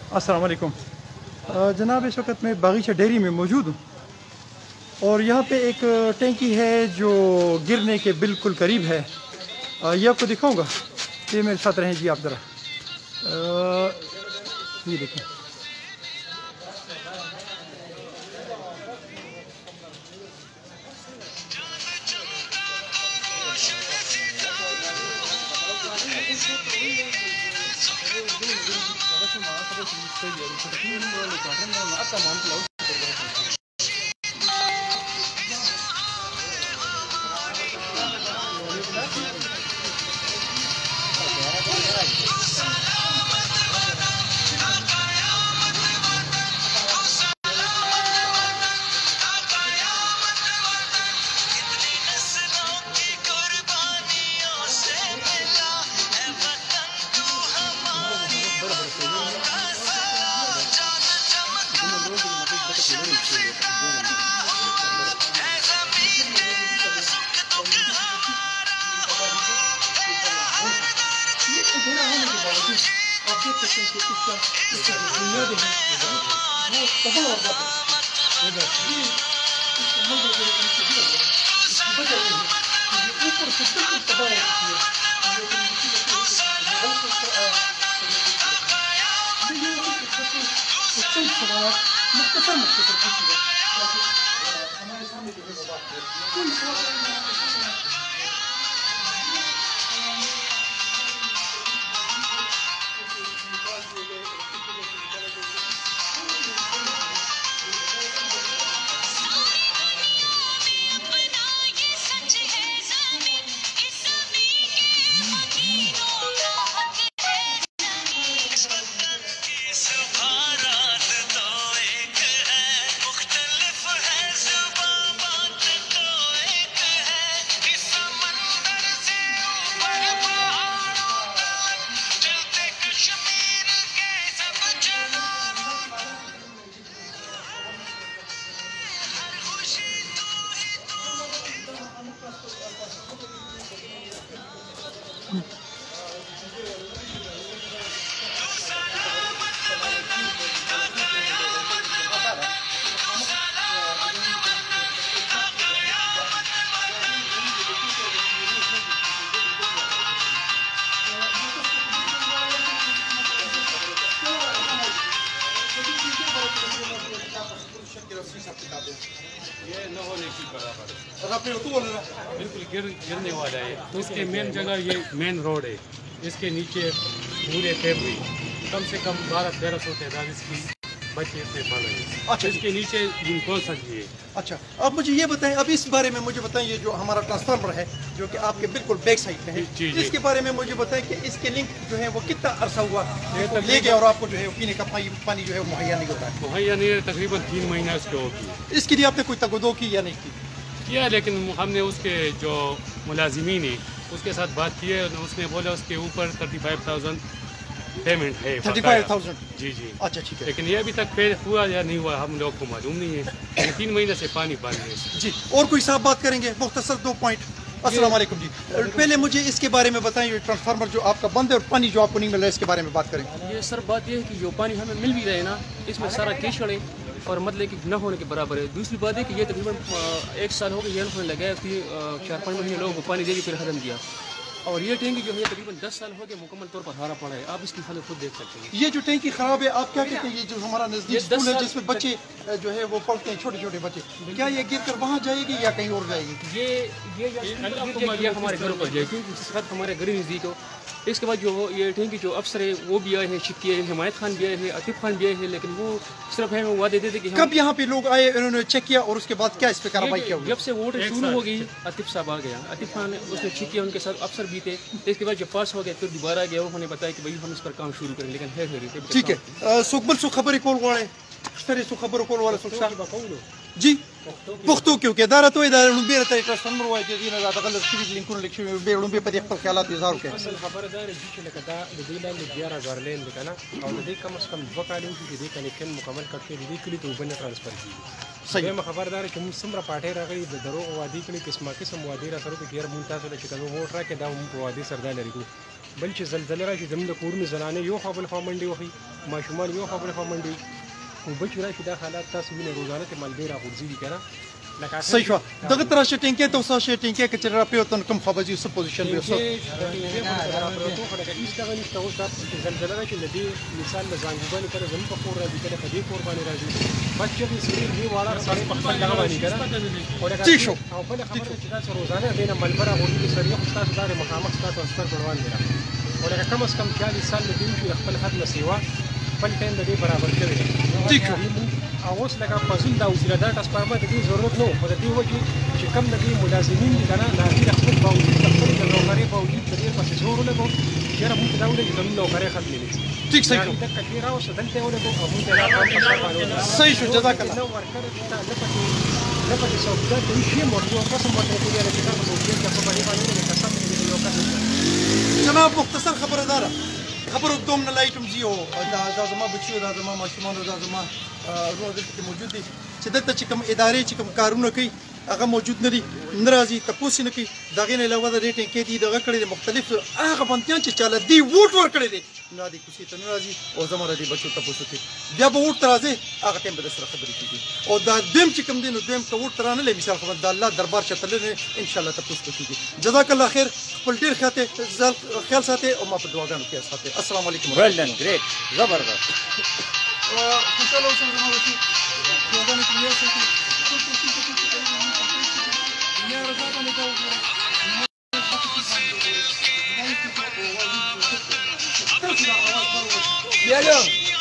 अस्सलाम वालेकुम जनाब, इस वक्त मैं बागीचा डेयरी में मौजूद हूँ और यहाँ पे एक टैंकी है जो गिरने के बिल्कुल करीब है। ये आपको दिखाऊंगा, ये मेरे साथ रहें जी आप ज़रा। ये देखें, आप देख सकते हैं कि इसका बुनियादी है वो तबाह हो जाता है। ऊपर से बिल्कुल तबाह हो चुकी है। मुख्तसर हमारे सामने जो है बात ये न होने की बराबर बिल्कुल गिरने वाला है। तो इसके मेन जगह ये मेन रोड है, इसके नीचे पूरे फैमिली कम से कम 1200-1300 तादाद इसकी बच्चे इसमें पल रहे हैं। अच्छा, इसके नीचे कौन सा जी है। अच्छा, अब मुझे ये बताएं, अब इस बारे में मुझे बताएं, ये जो हमारा ट्रांसफार्मर है जो कि आपके बिल्कुल बैक साइड पे है, इसके बारे में मुझे बताएं कि इसके लिंक जो है वो कितना अरसा हुआ ले गया और आपको जो है पीने का पानी जो है मुहैया नहीं होता है? मुहैया नहीं है, तकरीबन 3 महीना इसके होगी। इसके लिए आपने कोई तगदो की या नहीं की? किया, लेकिन हमने उसके जो मुलाजिमीन है उसके साथ बात की है, उसने बोला उसके ऊपर 35,000 पेमेंट है। 35,000? जी जी। अच्छा, ठीक है। लेकिन ये अभी तक पे हुआ या नहीं हुआ हम लोग को मालूम नहीं है। 3 महीने से पानी है जी। और कोई साहब बात करेंगे मुख्तसर 2 पॉइंट? अस्सलाम वालेकुम जी, पहले मुझे इसके बारे में बताएं, ये ट्रांसफार्मर जो आपका बंद है और पानी जो आपको नहीं मिल रहा है, इसके बारे में बात करें। ये सर बात ये है कि जो पानी हमें मिल भी रहे ना, इसमें सारा कीचड़ है और मतलब कि न होने के बराबर है। दूसरी बात है कि ये तकरीबन 1 साल हो गया ये होने लगा है कि 4-5 महीने लोगों को पानी दे के फिर खत्म किया। और ये टैंकी जो है तकरीबन 10 साल हो गए मुकम्मल तौर पर हारा पड़ा है। आप इसकी हालत खुद देख सकते हैं। ये जो टैंकी खराब है, आप क्या कहते हैं? ये जो हमारा नजदीक स्कूल है जिसमें बच्चे जो है वो पढ़ते हैं, छोटे छोटे बच्चे, क्या ये गिर कर वहाँ जाएगी या कहीं और जाएगी? ये हमारे घरों पर जाएगी क्योंकि सब हमारे घर नज़दीक हो। इसके बाद जो ये टैंकी जो अफसर है वो भी आए हैं, शिक्की है, हिमायत खान भी आए हैं, आतिफ खान भी आए हैं, लेकिन वो सिर्फ है वो वादे देते कि कब यहाँ पे लोग आए, उन्होंने चेक किया और उसके बाद क्या इस पे कार्रवाई किया? जब से वोट शुरू हो गई आतिफ साहब आ गया, आतिफ खान उसने चेक किया, उनके साथ अफसर भी थे। इसके बाद जब पास हो गया फिर दोबारा गया, उन्होंने बताया कि भाई हम इस पर काम शुरू करें, लेकिन है ठीक है। सुकबल सु खबर कॉल वाले सर सु खबर कॉल वाले जी पुख्तू क्योंकि दारा तो इधर बेर तय ट्रांसफार्मर वाई के दिन ज़्यादा गलत चीज़ लिंकुन लिखी बेड़ों पे पति अक्सर ख्यालात इज़हार के असल खबरदार जी के लगा दिला ले 11,000 लेन दिखाना और नदी कम से कम 2 कालियों की दी कनेक्शन मुकम्मल करके दी के लिए तो बने ट्रांसफर की सही में खबरदार कि मुसमरा पाठे रगड़ी दरो वादी के लिए किस्म वादी रा सरो के गियर मुंता से चिकन वो ट्रैक के दाव वादी सरदार लरी بل چې زلزلې راشي زموږ د کورونو زنانې یو خوا بل خوا منډې وهي ماشومان یو خوا بل خوا منډې وهي اوبه چې راشي دا حالات تاسو وینئ روزانه ته مالګې راغورځېږي که نه صحیح شو دغه تر شي ټینکې ته وسه شي ټینکې کې چې را پیوتن کوم خبري سو پوزیشن به وسه زلزلہ راشي د دې مثال د زنګوبانې کله زموږ په کور راځي کله په دې کور باندې راځي بس چې سړي دې واړه سړي په خپل دغه باندې که نه ټیک شو او بله خبره چې تاسو روزانه دې نه ملبه راغورځېږي سړي خو ستاسو دا مخامخ ستاسو استر ګڼوان دي او لکه کم از کم 40 سال د دې وشي د خپل خط نه سیوا خپل ټایم د دې برابر کړی دی ټیک شو او اوس لکه فضول دا وسیله دا ټرانسفارمر د دې ضرورت نه و خو د دې وجې چې کم د دې ملازمین دي که نه د هغې د خپل باوجود د خپلې د نوکرۍ باوجود د دې پسې زور ولګو چې یاره مونږ ته دا ولګي زموږ نوکرۍ ختمې نه شي ټیک صحیح شو دقه دې راوسته دلته یې ولګو او مونږ ته دا کار په سر باندې ولګو صحیح شو جزاک الله نه ورکړی شته نه پکې څوکیدار ته هېڅ شی هم ورته یو قسم ورته نه کېدی چې تاسو څوکیدار ته په باندې باندې ولګي قسم دې یو قسم جناب مختصر خبره داره خبرو دوم نه لایټم زیو دا زما بچیو دا زما ماشومان دا زما ورور دلته موجود دي چې دلته چې کوم ادارې چې کوم کارونه کوي هغه موجود نه دي نه راځي تپوس نه کوي د هغې نه علاوه د ریټینګ کې دي دغه کړی دي مختلف هغه بندیان چې چاله دی ووټ ورکړی دی نه دې کوڅې ته نه راځي او زما د دې بچو تپوس کوي بیا به ووټ ته راځي هغه ټایم به در سره خبرې کېږي او دا دویم چې کوم دی نو دویم که ووټ ته رانه لې مثال خبر د الله دربار چې تللی انشاءالله تپوس به کېږي جزاک الله خیر خپل ډېر خیال ساتئ او ما په دعاګانو کې ساتئ السلام علیکم Well done, great, زبردست. خوشحاله اوسئ زما بچي دعاګانو کې یې ساتئ Bien,